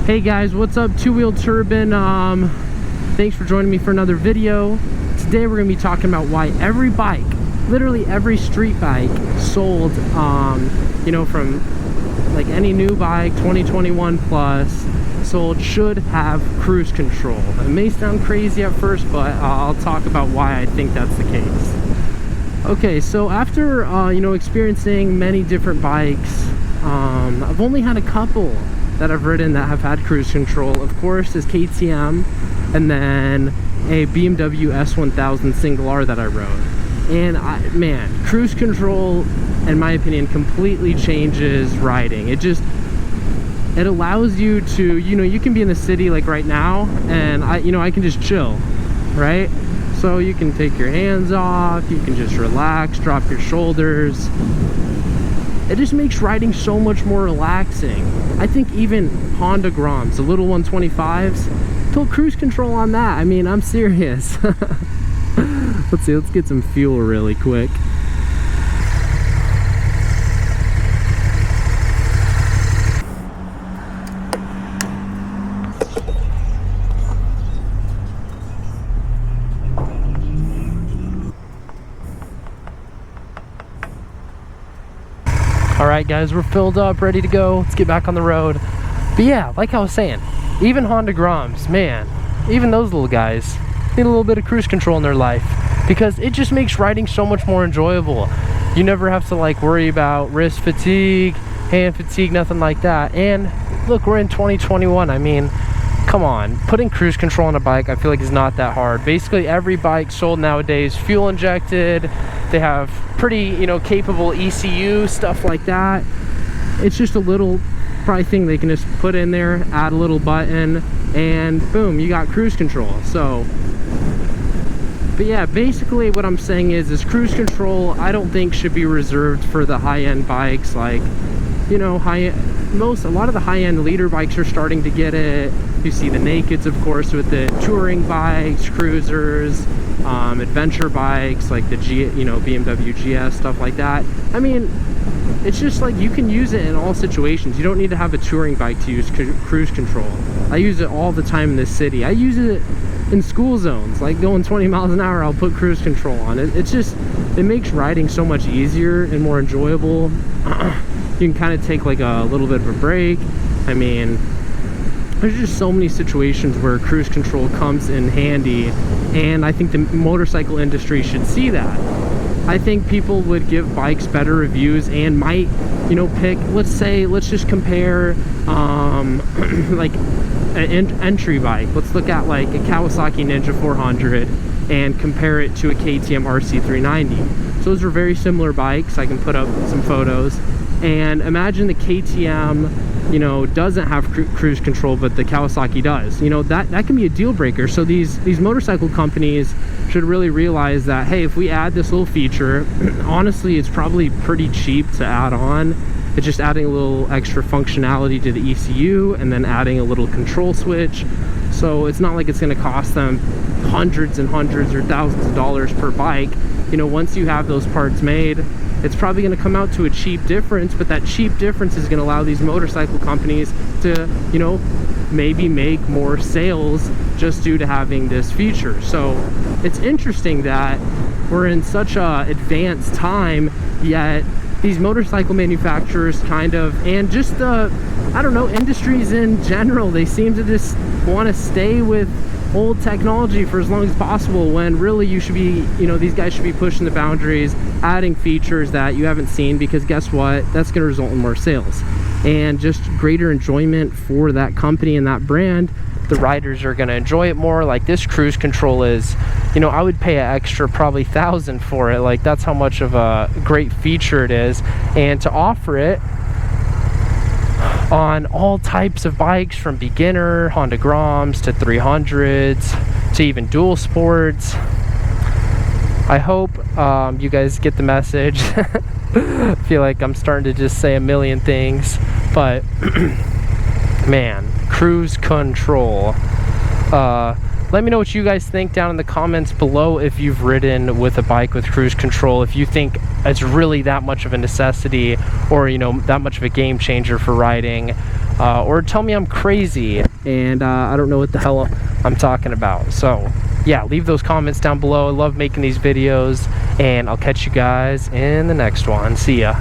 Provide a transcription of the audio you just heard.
Hey guys, what's up? Two-Wheel Turban. Thanks for joining me for another video. Today we're gonna be talking about why every bike, literally every street bike sold, you know, from like any new bike, 2021 plus, sold, should have cruise control. It may sound crazy at first, but I'll talk about why I think that's the case. Okay, so after you know, experiencing many different bikes, I've only had a couple that I've ridden that have had cruise control. Of course, is KTM, and then a BMW S1000 single R that I rode. And man, cruise control, in my opinion, completely changes riding. It allows you to, you know, you can be in the city like right now, and I can just chill, right? So you can take your hands off, you can just relax, drop your shoulders. It just makes riding so much more relaxing. I think even Honda Groms, the little 125s, put cruise control on that. I mean, I'm serious. Let's see, let's get some fuel really quick. Alright guys, we're filled up, ready to go. Let's get back on the road. But yeah, like I was saying, even Honda Groms, man, even those little guys need a little bit of cruise control in their life, because it just makes riding so much more enjoyable. You never have to like worry about wrist fatigue, hand fatigue, nothing like that. And look, we're in 2021. I mean, come on, putting cruise control on a bike, I feel like is not that hard. Basically every bike sold nowadays, fuel injected. They have pretty, you know, capable ECU, stuff like that. It's just a little probably thing they can just put in there, add a little button, and boom, you got cruise control. So, but yeah, basically what I'm saying is cruise control, I don't think should be reserved for the high-end bikes. Like, you know, a lot of the high-end leader bikes are starting to get it. You see the nakeds, of course, with the touring bikes, cruisers, adventure bikes like the BMW GS, stuff like that. I mean, it's just like you can use it in all situations. You don't need to have a touring bike to use cruise control. I use it all the time in this city. I use it in school zones, like going 20 miles an hour, I'll put cruise control on it. It makes riding so much easier and more enjoyable. You can kind of take like a little bit of a break. I mean, there's just so many situations where cruise control comes in handy, and I think the motorcycle industry should see that. I think people would give bikes better reviews and might, you know, pick, let's just compare like an entry bike. Let's look at like a Kawasaki Ninja 400 and compare it to a KTM RC390. So those are very similar bikes. I can put up some photos, and imagine the KTM, you know, doesn't have cruise control, but the Kawasaki does. You know, that can be a deal breaker. So these motorcycle companies should really realize that, hey, if we add this little feature, honestly, it's probably pretty cheap to add on. It's just adding a little extra functionality to the ECU and then adding a little control switch. So it's not like it's going to cost them hundreds and hundreds or thousands of dollars per bike. You know, once you have those parts made, it's probably going to come out to a cheap difference, but that cheap difference is going to allow these motorcycle companies to, you know, maybe make more sales just due to having this feature. So it's interesting that we're in such a advanced time, yet these motorcycle manufacturers kind of, and just the, I don't know, industries in general, they seem to just want to stay with old technology for as long as possible, when really you should be, you know, these guys should be pushing the boundaries, adding features that you haven't seen, because guess what, that's going to result in more sales and just greater enjoyment for that company and that brand. The riders are going to enjoy it more. Like this cruise control is, you know, I would pay an extra probably $1,000 for it. Like that's how much of a great feature it is, and to offer it on all types of bikes, from beginner Honda Groms to 300s to even dual sports. I hope you guys get the message. I feel like I'm starting to just say a million things, but man, cruise control. Let me know what you guys think down in the comments below, if you've ridden with a bike with cruise control, if you think it's really that much of a necessity, or, you know, that much of a game changer for riding. or tell me I'm crazy and I don't know what the hell I'm talking about. So yeah, leave those comments down below. I love making these videos, and I'll catch you guys in the next one. See ya.